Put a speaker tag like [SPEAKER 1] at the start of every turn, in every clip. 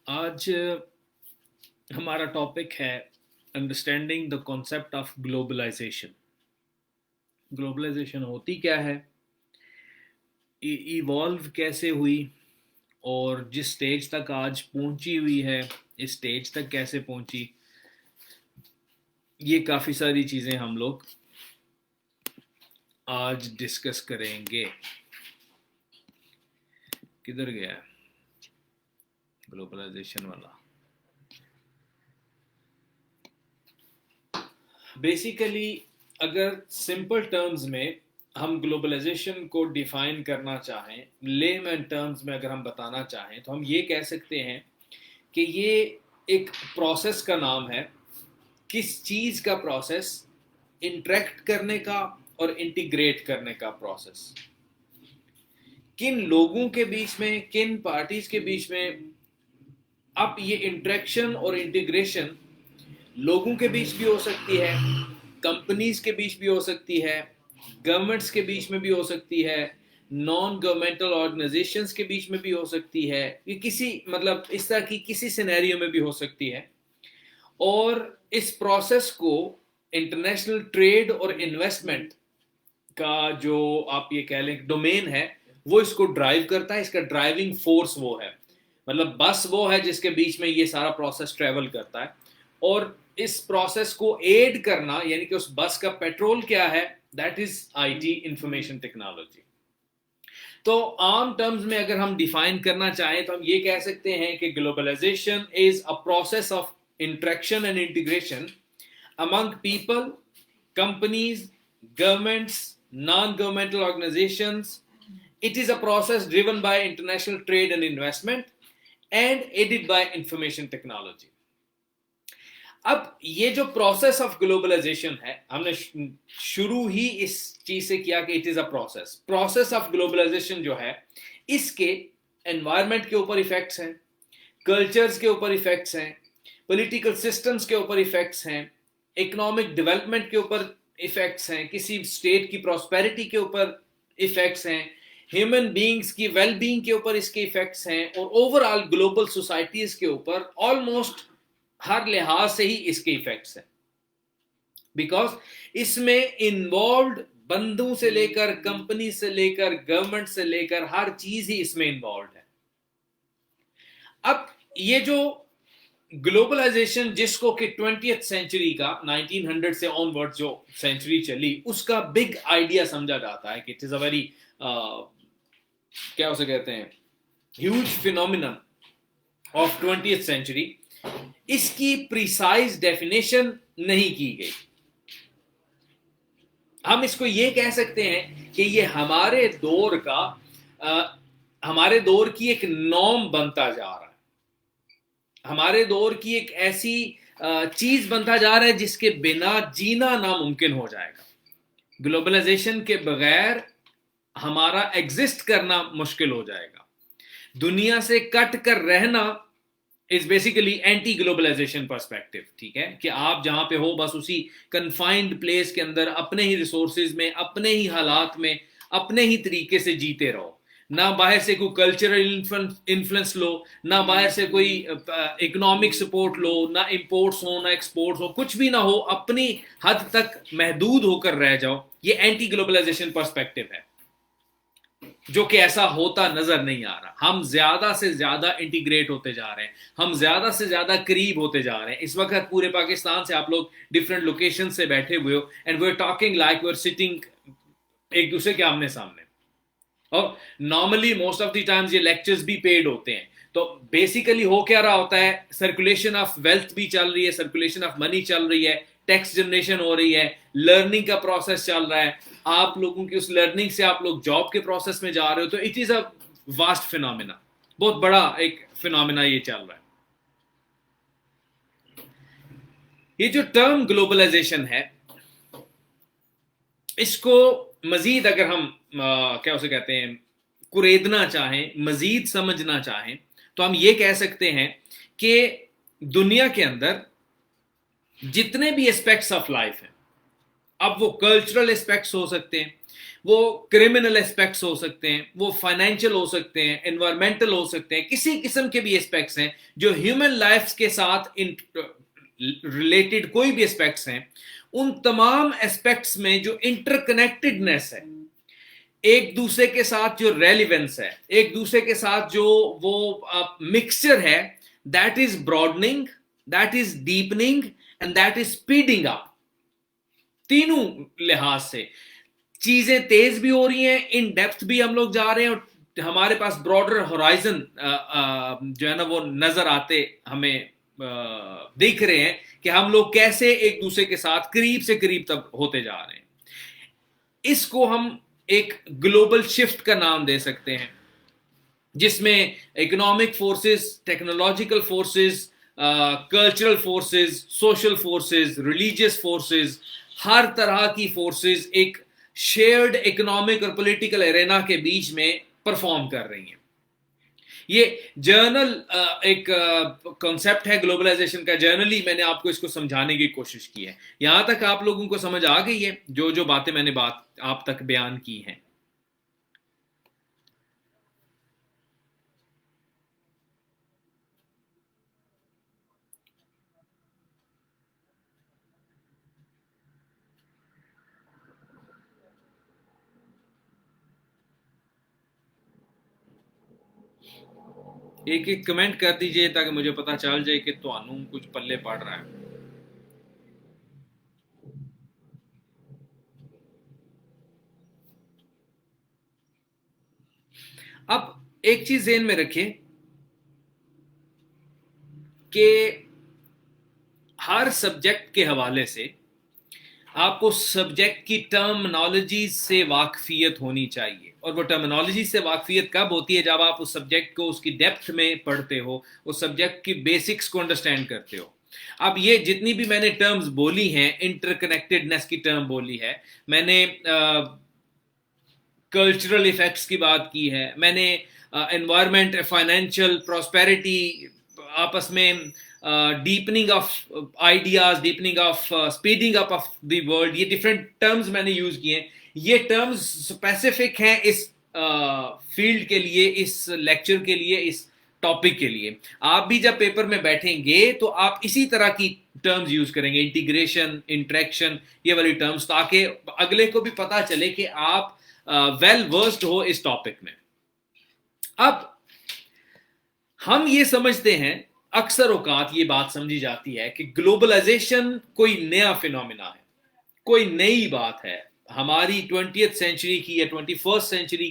[SPEAKER 1] आज हमारा टॉपिक है understanding the concept of globalisation. Globalisation होती क्या है, इवॉल्व कैसे हुई और जिस स्टेज तक आज पहुंची हुई है इस स्टेज तक कैसे पहुंची, ये काफ़ी सारी चीज़ें हम लोग आज डिस्कस करेंगे। किधर गया है ग्लोबलाइजेशन वाला? बेसिकली अगर सिंपल टर्म्स में हम ग्लोबलाइजेशन को डिफाइन करना चाहें, लेमैन टर्म्स में अगर हम बताना चाहें, तो हम ये कह सकते हैं कि ये एक प्रोसेस का नाम है। किस चीज़ का प्रोसेस? इंटरेक्ट करने का और इंटीग्रेट करने का प्रोसेस। किन लोगों के बीच में, किन पार्टीज के बीच में। अब ये इंटरेक्शन और इंटीग्रेशन लोगों के बीच भी हो सकती है, कंपनीज के बीच भी हो सकती है, गवर्नमेंट्स के बीच में भी हो सकती है, नॉन गवर्नमेंटल ऑर्गेनाइजेशंस के बीच में भी हो सकती है, ये किसी मतलब इस तरह की किसी सिनेरियो में भी हो सकती है। और इस प्रोसेस को इंटरनेशनल ट्रेड और इन्वेस्टमेंट का जो आप ये कह लें डोमेन है, वो इसको ड्राइव करता है। इसका ड्राइविंग फोर्स वो है, मतलब बस वो है जिसके बीच में ये सारा प्रोसेस ट्रेवल करता है। और इस प्रोसेस को एड करना, यानी कि उस बस का पेट्रोल क्या है, that is IT, information technology. तो आम टर्म्स में अगर हम डिफाइन करना चाहें तो हम ये कह सकते हैं कि globalisation is a process of interaction and integration among people, companies, governments, non-governmental organizations. It is a process driven by international trade and investment and aided by information technology. अब ये जो प्रोसेस ऑफ ग्लोबलाइजेशन है, हमने शुरू ही इस चीज से किया कि it is a process of globalisation जो है, इसके एनवायरमेंट के ऊपर इफेक्ट्स हैं, कल्चर्स के ऊपर इफेक्ट्स हैं, पॉलिटिकल सिस्टम्स के ऊपर इफेक्ट्स हैं, इकोनॉमिक डेवलपमेंट के ऊपर इफेक्ट्स हैं, किसी स्टेट की प्रॉस्पेरिटी के ऊपर इफेक्ट्स हैं, ह्यूमन बीइंग्स की वेल बीइंग के ऊपर इसके इफेक्ट्स हैं, और ओवरऑल ग्लोबल सोसाइटीज के ऊपर ऑलमोस्ट हर लिहाज से ही इसके इफेक्ट्स हैं। बिकॉज इसमें इन्वॉल्व बंधु से लेकर, कंपनी से लेकर, गवर्नमेंट से लेकर, हर चीज ही इसमें इन्वॉल्व है। अब ये जो ग्लोबलाइजेशन जिसको कि 20th सेंचुरी का 1900 से ऑनवर्ड जो सेंचुरी चली, उसका बिग आइडिया समझा जाता है कि इट इज अ वेरी क्या उसे कहते हैं, huge phenomenon of 20th century. इसकी प्रिसाइज डेफिनेशन नहीं की गई। हम इसको ये कह सकते हैं कि ये हमारे दौर का हमारे दौर की एक नॉर्म बनता जा रहा है, हमारे दौर की एक ऐसी चीज बनता जा रहा है जिसके बिना जीना नामुमकिन हो जाएगा। ग्लोबलाइजेशन के बगैर हमारा एग्जिस्ट करना मुश्किल हो जाएगा। दुनिया से कट कर रहना is basically anti globalisation perspective. ठीक है कि आप जहां पे हो बस उसी कन्फाइंड प्लेस के अंदर अपने ही रिसोर्सेज में, अपने ही हालात में, अपने ही तरीके से जीते रहो। ना बाहर से कोई कल्चरल इन्फ्लुएंस लो, ना बाहर से कोई इकोनॉमिक सपोर्ट लो, ना इंपोर्ट्स हो ना एक्सपोर्ट्स हो, कुछ भी ना हो, अपनी हद तक महदूद होकर रह जाओ। ये एंटी ग्लोबलाइजेशन पर्सपेक्टिव है, जो कि ऐसा होता नजर नहीं आ रहा। हम ज्यादा से ज्यादा इंटीग्रेट होते जा रहे हैं, हम ज्यादा से ज्यादा करीब होते जा रहे हैं। इस वक्त पूरे पाकिस्तान से आप लोग डिफरेंट लोकेशन से बैठे हुए हो, and we are talking like we are sitting एक दूसरे के आमने सामने। और normally most of the times ये लेक्चर्स भी पेड होते हैं। तो बेसिकली हो क्या रहा होता है, सर्कुलेशन ऑफ वेल्थ भी चल रही है, सर्कुलेशन ऑफ मनी चल रही है, टैक्स जनरेशन हो रही है, लर्निंग का प्रोसेस चल रहा है। आप लोगों की उस लर्निंग से आप लोग जॉब के प्रोसेस में जा रहे हो। तो it is a vast phenomena, बहुत बड़ा एक फिनोमिना ये चल रहा है। ये जो टर्म ग्लोबलाइजेशन है, इसको मजीद अगर हम क्या उसे कहते हैं, कुरेदना चाहें, मजीद समझना चाहें, तो हम ये कह सकते हैं कि दुनिया के अंदर जितने भी एस्पेक्ट्स ऑफ लाइफ हैं, अब वो कल्चरल एस्पेक्ट्स हो सकते हैं, वो क्रिमिनल एस्पेक्ट्स हो सकते हैं, वो फाइनेंशियल हो सकते हैं, एनवायरमेंटल हो सकते हैं, किसी किस्म के भी एस्पेक्ट्स हैं जो ह्यूमन लाइफ के साथ रिलेटेड कोई भी एस्पेक्ट्स हैं, उन तमाम एस्पेक्ट्स में जो इंटरकनेक्टेडनेस है, एक दूसरे के साथ जो रेलिवेंस है, एक दूसरे के साथ जो वो मिक्सचर है, that is broadening, that is deepening and that is speeding up. तीनों लिहाज से चीजें तेज भी हो रही हैं, इन डेप्थ भी हम लोग जा रहे हैं, और हमारे पास ब्रॉडर होराइजन जो है ना वो नजर आते हमें दिख रहे हैं कि हम लोग कैसे एक दूसरे के साथ करीब से करीब तक होते जा रहे हैं। इसको हम एक ग्लोबल शिफ्ट का नाम दे सकते हैं, जिसमें economic forces, technological forces, cultural forces, social forces, religious forces, हर तरह की फोर्सेस एक शेयर्ड इकोनॉमिक और पॉलिटिकल एरेना के बीच में परफॉर्म कर रही हैं। ये जर्नल एक कॉन्सेप्ट है ग्लोबलाइजेशन का। जर्नली मैंने आपको इसको समझाने की कोशिश की है। यहां तक आप लोगों को समझ आ गई है जो जो बातें मैंने आप तक बयान की हैं? एक एक कमेंट कर दीजिए ताकि मुझे पता चल जाए कि तुहानू कुछ पल्ले पड़ रहा है। अब एक चीज ध्यान में रखें कि हर सब्जेक्ट के हवाले से आपको सब्जेक्ट की टर्मिनोलॉजी से वाकफियत होनी चाहिए, और वो टर्मिनोलॉजी से वाकफियत कब होती है? जब आप उस सब्जेक्ट को उसकी डेप्थ में पढ़ते हो, उस सब्जेक्ट की बेसिक्स को अंडरस्टैंड करते हो। अब ये जितनी भी मैंने टर्म्स बोली हैं, इंटरकनेक्टेडनेस की टर्म बोली है मैंने, कल्चरल इफेक्ट्स की बात की है मैंने, एनवायरमेंट, फाइनेंशियल प्रॉस्पेरिटी, आपस में deepening of ideas, deepening of speeding up of the world, ये डिफरेंट टर्म्स मैंने यूज किए हैं। ये टर्म्स स्पेसिफिक हैं इस फील्ड के लिए, इस लेक्चर के लिए, इस टॉपिक के लिए। आप भी जब पेपर में बैठेंगे तो आप इसी तरह की टर्म्स यूज करेंगे, इंटीग्रेशन, इंट्रैक्शन, ये वाली टर्म्स, ताकि अगले को भी पता चले कि आप वेल वर्स्ड हो इस टॉपिक में। अब हम ये समझते हैं, अक्सर औकात ये बात समझी जाती है कि ग्लोबलाइजेशन कोई नया फिनोमिना है, कोई नई बात है, हमारी 20th सेंचुरी की या 21st सेंचुरी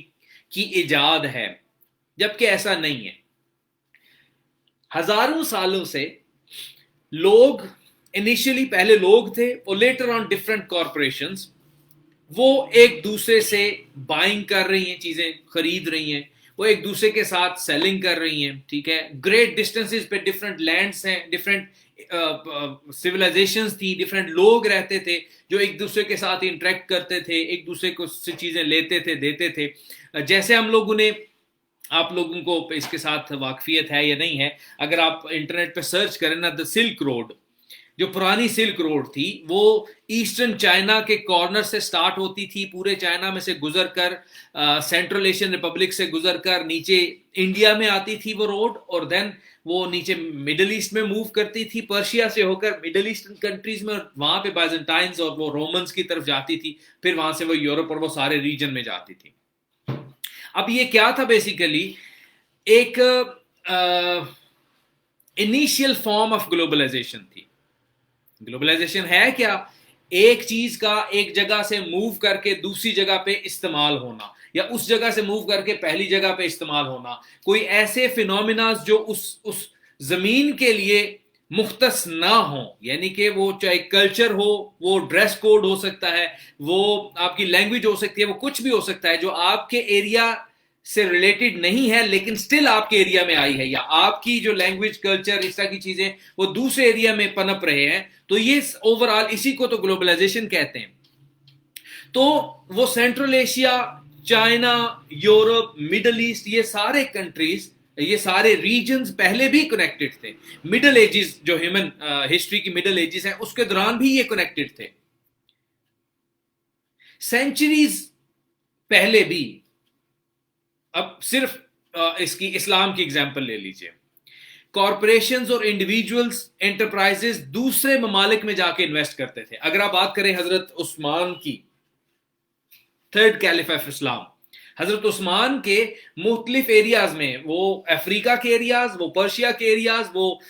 [SPEAKER 1] की इजाद है, जबकि ऐसा नहीं है। हजारों सालों से लोग, इनिशियली पहले लोग थे और लेटर ऑन डिफरेंट कॉरपोरेशंस, वो एक दूसरे से बाइंग कर रही हैं, चीजें खरीद रही हैं, वो एक दूसरे के साथ सेलिंग कर रही हैं, ठीक है। ग्रेट डिस्टेंसेस पे डिफरेंट लैंड्स हैं, डिफरेंट सिविलाइजेशंस थी, डिफरेंट लोग रहते थे जो एक दूसरे के साथ इंटरेक्ट करते थे, एक दूसरे को से चीजें लेते थे, देते थे। जैसे हम लोगों ने, आप लोगों को इसके साथ वाकफियत है या नहीं है, अगर आप इंटरनेट पे सर्च करें ना, द सिल्क रोड, जो पुरानी सिल्क रोड थी, वो ईस्टर्न चाइना के कॉर्नर से स्टार्ट होती थी, पूरे चाइना में से गुजर कर सेंट्रल एशियन रिपब्लिक से गुजर कर नीचे इंडिया में आती थी वो रोड, और देन वो नीचे मिडल ईस्ट में मूव करती थी, पर्शिया से होकर मिडल ईस्टर्न कंट्रीज में, और वहां पे बाइजेंटाइंस और वो रोमन्स की तरफ जाती थी, फिर वहां से वो यूरोप और वो सारे रीजन में जाती थी। अब ये क्या था? बेसिकली एक इनिशियल फॉर्म ऑफ ग्लोबलाइजेशन थी। ग्लोबलाइजेशन है क्या? एक चीज का एक जगह से मूव करके दूसरी जगह पे इस्तेमाल होना, या उस जगह से मूव करके पहली जगह पे इस्तेमाल होना। कोई ऐसे फिनोमिना जो उस जमीन के लिए मुख्तस ना हो, यानी कि वो चाहे कल्चर हो, वो ड्रेस कोड हो सकता है, वो आपकी लैंग्वेज हो सकती है, वो कुछ भी हो सकता है जो आपके एरिया से रिलेटेड नहीं है लेकिन स्टिल आपके एरिया में आई है, या आपकी जो लैंग्वेज, कल्चर, इस तरह की चीजें वो दूसरे एरिया में पनप रहे हैं, तो ये ओवरऑल इसी को तो ग्लोबलाइजेशन कहते हैं। तो वो central Asia, China, Europe, middle east, ये सारे कंट्रीज, ये सारे रीजन्स पहले भी कनेक्टेड थे। मिडल एजेस, जो ह्यूमन हिस्ट्री की मिडल एजेस हैं, उसके दौरान भी ये कनेक्टेड थे। सेंचुरीज पहले भी, अब सिर्फ इसकी इस्लाम की एग्जांपल ले लीजिए, कॉरपोरेशंस और इंडिविजुअल्स एंटरप्राइजेस दूसरे ममालिक में जाके इन्वेस्ट करते थे। अगर आप बात करें हजरत उस्मान की, थर्ड कैलिफ ऑफ इस्लाम, हजरत उस्मान के मुख्तलिफ एरियाज में, वो अफ्रीका के एरियाज, वो पर्शिया के एरियाज, वो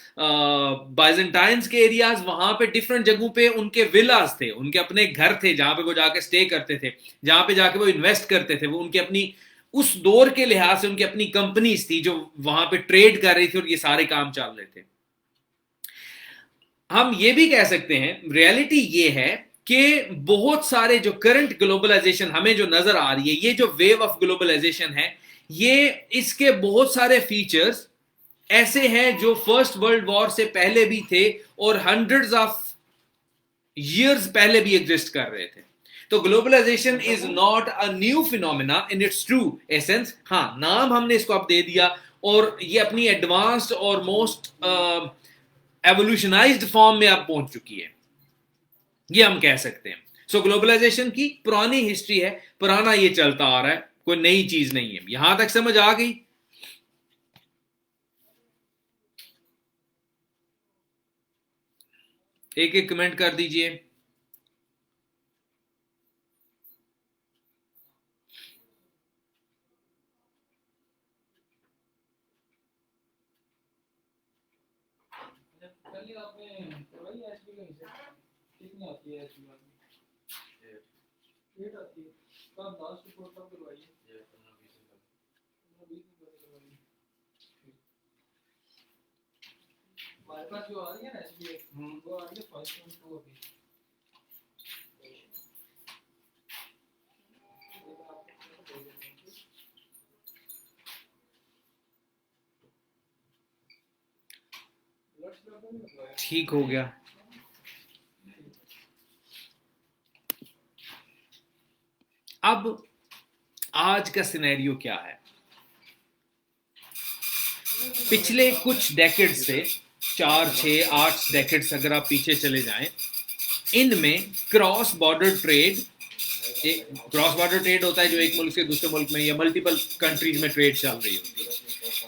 [SPEAKER 1] बाइजेंटाइंस के एरियाज, वहां पे डिफरेंट जगहों पे उनके विलास थे, उनके अपने घर थे जहां पे वो जाके स्टे करते थे, जहां पे जाके वो इन्वेस्ट करते थे। वो उनके अपनी, उस दौर के लिहाज से उनकी अपनी कंपनीज थी जो वहां पे ट्रेड कर रही थी और ये सारे काम चल रहे थे। हम ये भी कह सकते हैं, रियलिटी ये है कि बहुत सारे जो करंट ग्लोबलाइजेशन हमें जो नजर आ रही है, ये जो वेव ऑफ ग्लोबलाइजेशन है, ये इसके बहुत सारे फीचर्स ऐसे हैं जो फर्स्ट वर्ल्ड वॉर से पहले भी थे और हंड्रेड्स ऑफ ईयर्स पहले भी एग्जिस्ट कर रहे थे। तो globalisation is not a new phenomena in its true essence. हाँ, नाम हमने इसको अब दे दिया और ये अपनी एडवांस्ड और मोस्ट एवोल्यूशनाइज्ड फॉर्म में अब पहुंच चुकी है, ये हम कह सकते हैं। सो ग्लोबलाइजेशन की पुरानी हिस्ट्री है, पुराना ये चलता आ रहा है, कोई नई चीज नहीं है। यहां तक समझ आ गई? एक एक कमेंट कर दीजिए। हमारे पास जो आ रही है ना एसबीआई, वो आ रही है 5.2 अभी। ठीक हो गया। अब आज का सिनेरियो क्या है? पिछले कुछ डेकेड से 4, 6, 8 डेकेड्स अगर आप पीछे चले जाएं, इनमें cross border trade, cross border trade होता है जो एक मुल्क से दूसरे मुल्क में या मल्टीपल कंट्रीज में ट्रेड चल रही होती है।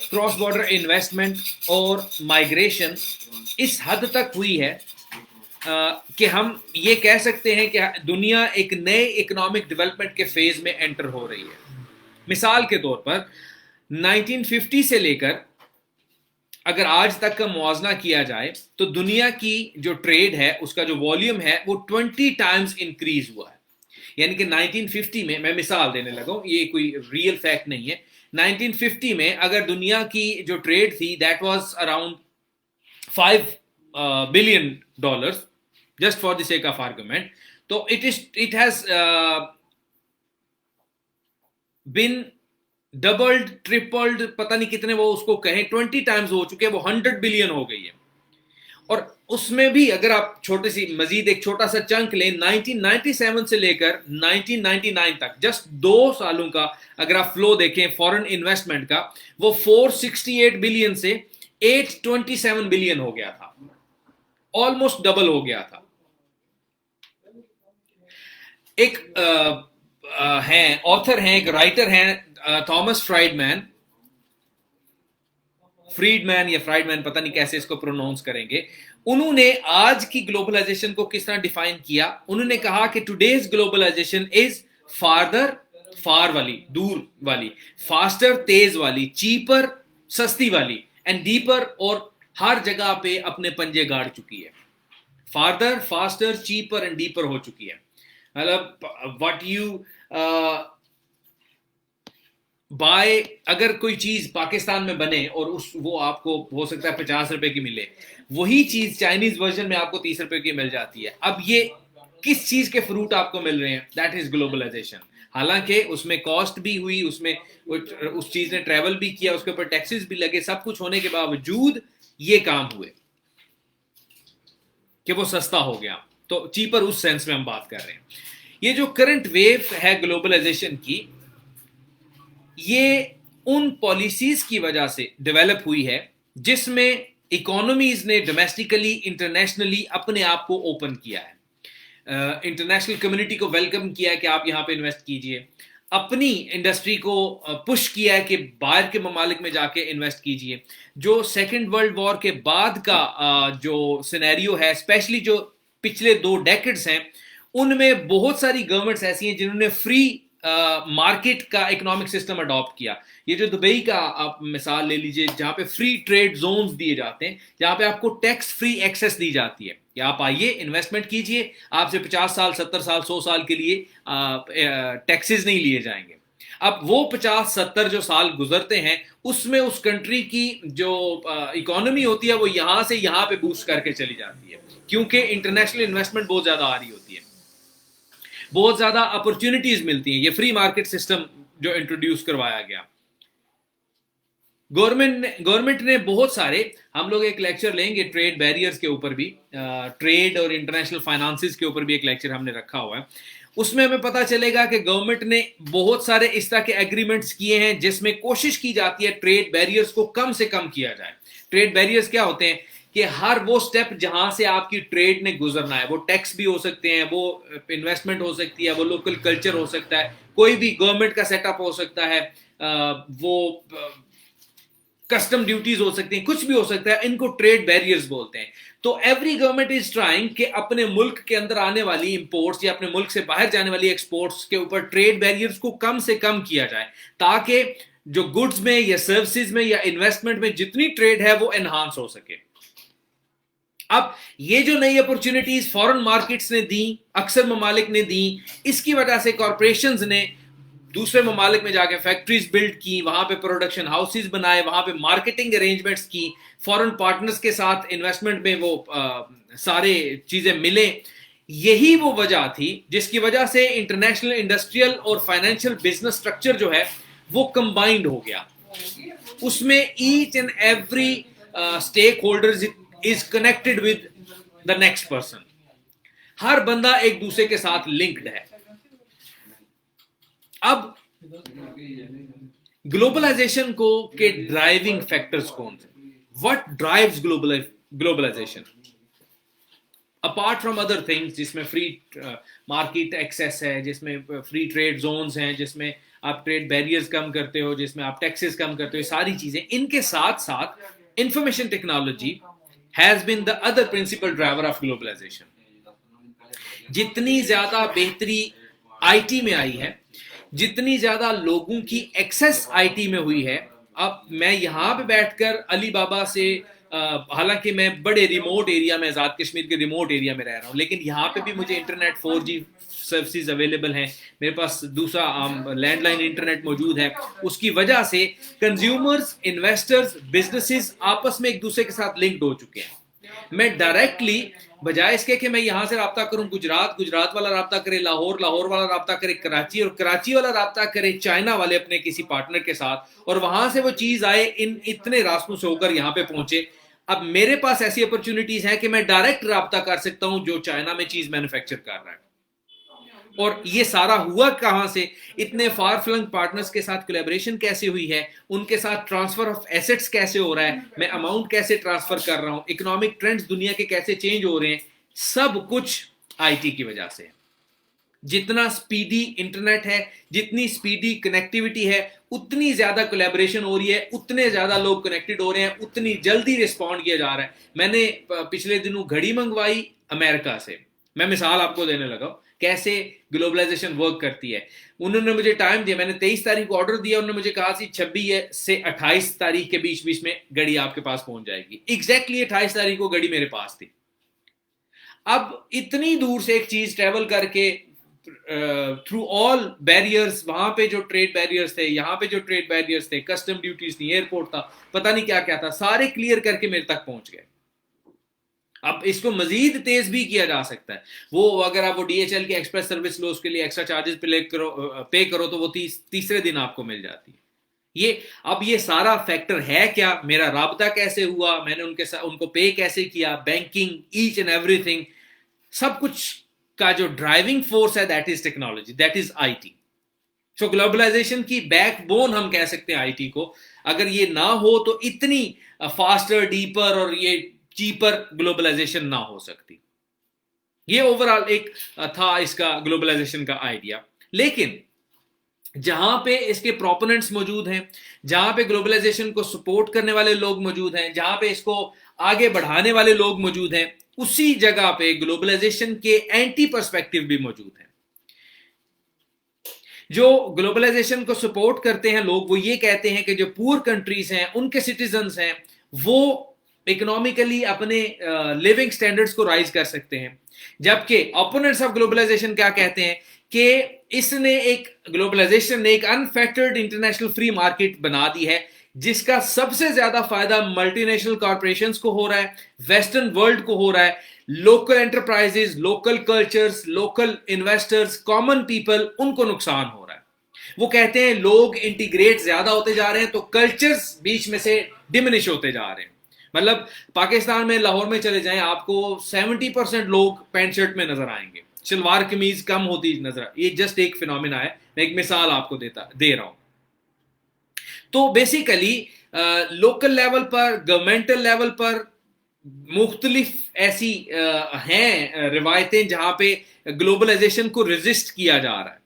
[SPEAKER 1] क्रॉस बॉर्डर इन्वेस्टमेंट और माइग्रेशन इस हद तक हुई है कि हम ये कह सकते हैं कि दुनिया एक नए इकोनॉमिक डेवलपमेंट के फेज में एंटर हो रही है। मिसाल के तौर पर 1950 से लेकर अगर आज तक का मुआवजा किया जाए तो दुनिया की जो ट्रेड है उसका जो वॉल्यूम है वो 20 टाइम्स इंक्रीज हुआ है। यानी कि 1950 में, मैं मिसाल देने लगा हूं, ये कोई रियल फैक्ट नहीं है, 1950 में अगर दुनिया की जो ट्रेड थी that was around 5 billion dollars, just for the sake of argument, तो it has been doubled, tripled, पता नहीं कितने वो उसको कहें, 20 टाइम्स हो चुके हैं, वो 100 बिलियन हो गई है। और उसमें भी अगर आप छोटी सी मजीद एक छोटा सा चंक लें, 1997 से लेकर 1999 तक, जस्ट 2 सालों का अगर आप फ्लो देखें फॉरेन इन्वेस्टमेंट का, वो 468 बिलियन से 827 बिलियन हो गया था, ऑलमोस्ट डबल हो गया था। एक हैं ऑथर हैं, एक राइटर हैं, थॉमस फ्रीडमैन या फ्राइडमैन, पता नहीं कैसे इसको प्रोनाउंस करेंगे। उन्होंने आज की ग्लोबलाइजेशन को किस तरह डिफाइन किया? उन्होंने कहा कि टुडेज ग्लोबलाइजेशन इज फार्दर, फार वाली, दूर वाली, फास्टर, तेज वाली, चीपर, सस्ती वाली, एंड डीपर, और हर जगह पे अपने पंजे गाड़ चुकी है। Farther, faster, cheaper and deeper हो चुकी है। मतलब व्हाट यू बाय, अगर कोई चीज पाकिस्तान में बने और वो आपको हो सकता है 50 रुपए की मिले, वही चीज चाइनीज वर्जन में आपको 30 रुपए की मिल जाती है। अब ये किस चीज के फ्रूट आपको मिल रहे हैं? That is globalisation. हालांकि उसमें कॉस्ट भी हुई, उसमें उस चीज ने ट्रेवल भी किया, उसके ऊपर टैक्सेस भी लगे, सब कुछ होने के बावजूद ये काम हुए कि वो सस्ता हो गया। तो चीपर उस सेंस में हम बात कर रहे हैं। ये जो करंट वेव है ग्लोबलाइजेशन की, ये उन पॉलिसीज की वजह से डेवलप हुई है जिसमें इकोनॉमीज ने डोमेस्टिकली, इंटरनेशनली अपने आप को ओपन किया है। इंटरनेशनल कम्युनिटी को वेलकम किया है कि आप यहाँ पे इन्वेस्ट कीजिए, अपनी इंडस्ट्री को पुश किया है कि बाहर के ममालिक में जाके इन्वेस्ट कीजिए। जो सेकेंड वर्ल्ड वॉर के बाद का जो सिनेरियो है, स्पेशली जो पिछले 2 डेकेड्स हैं, उनमें बहुत सारी गवर्नमेंट्स ऐसी हैं जिन्होंने फ्री मार्केट का इकोनॉमिक सिस्टम अडॉप्ट किया। ये जो दुबई का आप मिसाल ले लीजिए, जहां पे फ्री ट्रेड जोन्स दिए जाते हैं, जहां पे आपको टैक्स फ्री एक्सेस दी जाती है कि आप आइए इन्वेस्टमेंट कीजिए, आपसे 50 साल 70 साल 100 साल के लिए टैक्सेस नहीं लिए जाएंगे। अब वो 50-70 जो साल गुजरते हैं, उसमें उस कंट्री की जो इकोनॉमी होती है वो यहां से यहां पे बूस्ट करके चली जाती है, क्योंकि इंटरनेशनल इन्वेस्टमेंट बहुत ज्यादा आ रही होती है, बहुत ज्यादा अपॉर्चुनिटीज मिलती हैं। ये फ्री मार्केट सिस्टम जो इंट्रोड्यूस करवाया गया, गवर्नमेंट ने बहुत सारे, हम लोग एक लेक्चर लेंगे ट्रेड बैरियर्स के ऊपर भी, ट्रेड और इंटरनेशनल फाइनेंसेस के ऊपर भी एक लेक्चर हमने रखा हुआ है। उसमें हमें पता चलेगा कि गवर्नमेंट ने बहुत सारे इस तरह के एग्रीमेंट्स किए हैं जिसमें कोशिश की जाती है ट्रेड बैरियर्स को कम से कम किया जाए। ट्रेड बैरियर्स क्या होते हैं कि हर वो स्टेप जहां से आपकी ट्रेड ने गुजरना है, वो टैक्स भी हो सकते हैं, वो इन्वेस्टमेंट हो सकती है, वो लोकल कल्चर हो सकता है, कोई भी गवर्नमेंट का सेटअप हो सकता है, वो कस्टम ड्यूटीज हो सकती हैं, कुछ भी हो सकता है, इनको ट्रेड बैरियर्स बोलते हैं। तो एवरी गवर्नमेंट इज ट्राइंग कि अपने मुल्क के अंदर आने वाली इंपोर्ट्स या अपने मुल्क से बाहर जाने वाली एक्सपोर्ट्स के ऊपर ट्रेड बैरियर्स को कम से कम किया जाए, ताकि जो गुड्स में या सर्विसेज में या इन्वेस्टमेंट में जितनी ट्रेड है वो एनहांस हो सके। अब ये जो नई अपॉर्चुनिटीज फॉरेन मार्केट्स ने दी, अक्सर ममालिक ने दी, इसकी वजह से कॉरपोरेशंस ने दूसरे ममालिक में जाके फैक्ट्रीज बिल्ड की, वहां पे प्रोडक्शन हाउसेज बनाए, वहां पे मार्केटिंग अरेंजमेंट्स की, फॉरेन पार्टनर्स के साथ इन्वेस्टमेंट में वो सारे चीजें मिले। यही वो वजह थी जिसकी वजह से इंटरनेशनल इंडस्ट्रियल और फाइनेंशियल बिजनेस स्ट्रक्चर जो है वो कंबाइंड हो गया। उसमें each and every stakeholder is connected with the next person. हर बंदा एक दूसरे के साथ लिंक्ड है। अब ग्लोबलाइजेशन को के ड्राइविंग फैक्टर्स कौन से? What drives globalisation apart from other things, जिसमें फ्री मार्केट एक्सेस है, जिसमें फ्री ट्रेड जोन्स हैं, जिसमें आप ट्रेड बैरियर्स कम करते हो, जिसमें आप टैक्सेस कम करते हो, सारी चीजें। इनके साथ साथ information technology has been the other principal driver of globalisation. जितनी ज्यादा बेहतरी आईटी में आई है, जितनी ज्यादा लोगों की एक्सेस आईटी में हुई है। अब मैं यहां पे बैठकर अली बाबा से, हालांकि मैं बड़े रिमोट एरिया में, आजाद कश्मीर के रिमोट एरिया में रह रहा हूं, लेकिन यहाँ पे भी मुझे इंटरनेट 4G सर्विसेज अवेलेबल हैं, मेरे पास दूसरा लैंडलाइन इंटरनेट मौजूद है। उसकी वजह से कंज्यूमर्स, इन्वेस्टर्स, बिजनेसेस आपस में एक दूसरे के साथ लिंक्ड हो चुके हैं। मैं डायरेक्टली, बजाय इसके कि मैं यहां से राब्ता करूं गुजरात वाला राब्ता करे लाहौर वाला राब्ता करे कराची, और कराची वाला राब्ता करे चाइना वाले अपने किसी पार्टनर के साथ, और वहां से वो चीज आए इन इतने रास्तों से होकर यहां पे पहुंचे। अब मेरे पास ऐसी अपॉर्चुनिटीज हैं कि मैं डायरेक्ट राब्ता कर सकता हूं जो चाइना में चीज मैन्युफैक्चर कर रहा है। और ये सारा हुआ कहां से? इतने फार फ्लंग पार्टनर्स के साथ कोलैबोरेशन कैसे हुई है, उनके साथ ट्रांसफर ऑफ एसेट्स कैसे हो रहा है, मैं अमाउंट कैसे ट्रांसफर कर रहा हूं, इकोनॉमिक ट्रेंड्स दुनिया के कैसे चेंज हो रहे हैं, सब कुछ आईटी की वजह से। जितना स्पीडी इंटरनेट है, जितनी स्पीडी कनेक्टिविटी है, उतनी ज्यादा कोलैबोरेशन हो रही है, उतने ज्यादा लोग कनेक्टेड हो रहे हैं, उतनी जल्दी रिस्पॉन्ड किया जा रहा है। मैंने पिछले दिनों घड़ी मंगवाई अमेरिका से, मैं मिसाल आपको देने लगा कैसे ग्लोबलाइजेशन वर्क करती है। उन्होंने मुझे टाइम दिया, मैंने 23 तारीख को ऑर्डर दिया, उन्होंने मुझे कहा 26 से 28 तारीख के बीच में घड़ी आपके पास पहुंच जाएगी। एग्जैक्टली 28 तारीख को घड़ी मेरे पास थी। अब इतनी दूर से एक चीज ट्रेवल करके थ्रू ऑल बैरियर्स, वहां पे जो ट्रेड बैरियर्स थे, यहाँ पे जो ट्रेड बैरियर्स थे, कस्टम ड्यूटीज थी, एयरपोर्ट था, पता नहीं क्या क्या था, सारे क्लियर करके मेरे तक पहुंच गए। अब इसको मजीद तेज भी किया जा सकता है। वो अगर आप वो DHL की एक्सप्रेस सर्विस लो, उसके लिए एक्स्ट्रा चार्जेस पे करो तो वो तीसरे दिन आपको मिल जाती है। ये सारा फैक्टर है क्या? मेरा राब्ता कैसे हुआ, मैंने उनके साथ उनको पे कैसे किया, बैंकिंग, ईच एंड एवरीथिंग, सब कुछ का जो ड्राइविंग फोर्स है that is technology, that is IT. So globalisation की बैकबोन हम कह सकते हैं आईटी को। अगर ये ना हो तो इतनी फास्टर, डीपर और ये चीपर ग्लोबलाइजेशन ना हो सकती। ये ओवरऑल एक था इसका ग्लोबलाइजेशन का आइडिया। लेकिन जहां पे इसके प्रोपोनेंट्स मौजूद हैं, जहां पे ग्लोबलाइजेशन को सपोर्ट करने वाले लोग मौजूद हैं, जहां पे इसको आगे बढ़ाने वाले लोग मौजूद हैं, उसी जगह पे ग्लोबलाइजेशन के एंटी पर्सपेक्टिव भी मौजूद हैं। जो ग्लोबलाइजेशन को सपोर्ट करते हैं लोग, वो ये कहते हैं कि जो पुअर कंट्रीज हैं उनके सिटीजन्स हैं वो इकोनॉमिकली अपने लिविंग स्टैंडर्ड्स को राइज कर सकते हैं। जबकि ओपोनेंट्स ऑफ ग्लोबलाइजेशन क्या कहते हैं कि इसने एक ग्लोबलाइजेशन ने एक अनफैक्टर्ड इंटरनेशनल फ्री मार्केट बना दी है, जिसका सबसे ज्यादा फायदा मल्टीनेशनल कॉर्पोरेशंस को हो रहा है, वेस्टर्न वर्ल्ड को हो रहा है, local enterprises, local cultures, local investors, common people, उनको नुकसान हो रहा है। वो कहते हैं लोग इंटीग्रेट ज्यादा होते जा रहे हैं तो कल्चर्स बीच में से डिमिनिश होते जा रहे हैं। मतलब पाकिस्तान में, लाहौर में चले जाएं, आपको 70% लोग पैंट शर्ट में नजर आएंगे, शलवार कमीज कम होती नजर। ये जस्ट एक फिनोमिना है, मैं एक मिसाल आपको दे रहा हूं। तो बेसिकली लोकल लेवल पर, गवर्नमेंटल लेवल पर मुख्तलिफ ऐसी हैं रिवायतें जहां पे ग्लोबलाइजेशन को रेजिस्ट किया जा रहा है,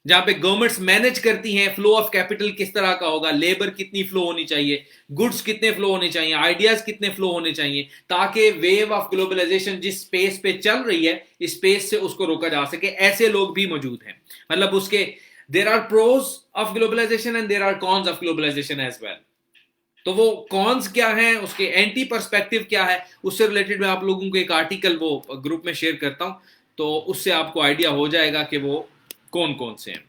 [SPEAKER 1] जहां पे गवर्नमेंट्स मैनेज करती हैं फ्लो ऑफ कैपिटल किस तरह का होगा, लेबर कितनी फ्लो होनी चाहिए, गुड्स कितने फ्लो होने चाहिए, आइडियाज कितने फ्लो होने चाहिए, ताकि वेव ऑफ ग्लोबलाइजेशन जिस स्पेस पे चल रही है इस स्पेस से उसको रोका जा सके। ऐसे लोग भी मौजूद हैं। मतलब उसके there are pros of globalisation and there are cons of globalisation as well. तो वो कॉन्स क्या है, उसके एंटी पर्सपेक्टिव क्या है, उससे रिलेटेड मैं आप लोगों को एक आर्टिकल वो ग्रुप में शेयर करता हूं, तो उससे आपको आइडिया हो जाएगा कि वो कौन कौन से हैं।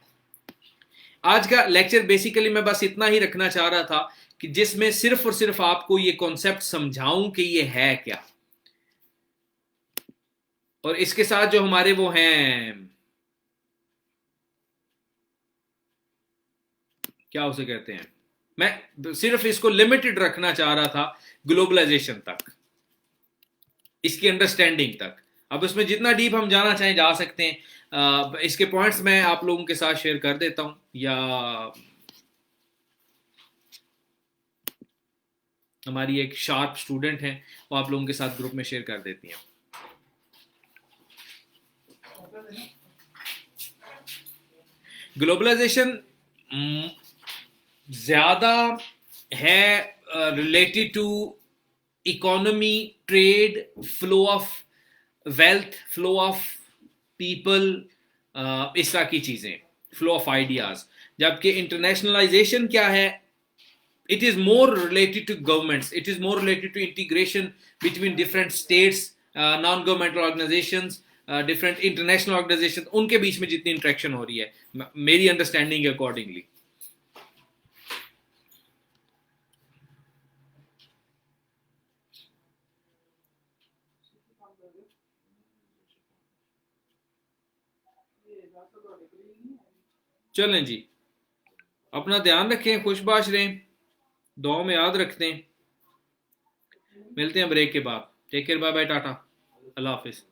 [SPEAKER 1] आज का लेक्चर बेसिकली मैं बस इतना ही रखना चाह रहा था कि जिसमें सिर्फ और सिर्फ आपको ये कॉन्सेप्ट समझाऊं कि ये है क्या, और इसके साथ जो हमारे वो हैं, क्या उसे कहते हैं, मैं सिर्फ इसको लिमिटेड रखना चाह रहा था ग्लोबलाइजेशन तक, इसकी अंडरस्टैंडिंग तक। अब इसमें जितना डीप हम जाना चाहें जा सकते हैं। इसके पॉइंट्स मैं आप लोगों के साथ शेयर कर देता हूं, या हमारी एक शार्प स्टूडेंट है वो आप लोगों के साथ ग्रुप में शेयर कर देती हैं। ग्लोबलाइजेशन ज्यादा है related to economy, trade, flow of wealth, flow of people, इस तरह की चीजें, फ्लो ऑफ आइडियाज। जबकि इंटरनेशनलाइजेशन क्या है, it is more related to governments, it is more related to integration between different states, non-governmental organizations, different international organizations, उनके बीच में जितनी इंटरेक्शन हो रही है मेरी अंडरस्टैंडिंग के अकॉर्डिंगली। चलें जी, अपना ध्यान रखें, खुशबाश रहें, दुआ में याद रखते हैं। मिलते हैं ब्रेक के बाद। Take care, bye bye, tata, अल्लाह हाफिज।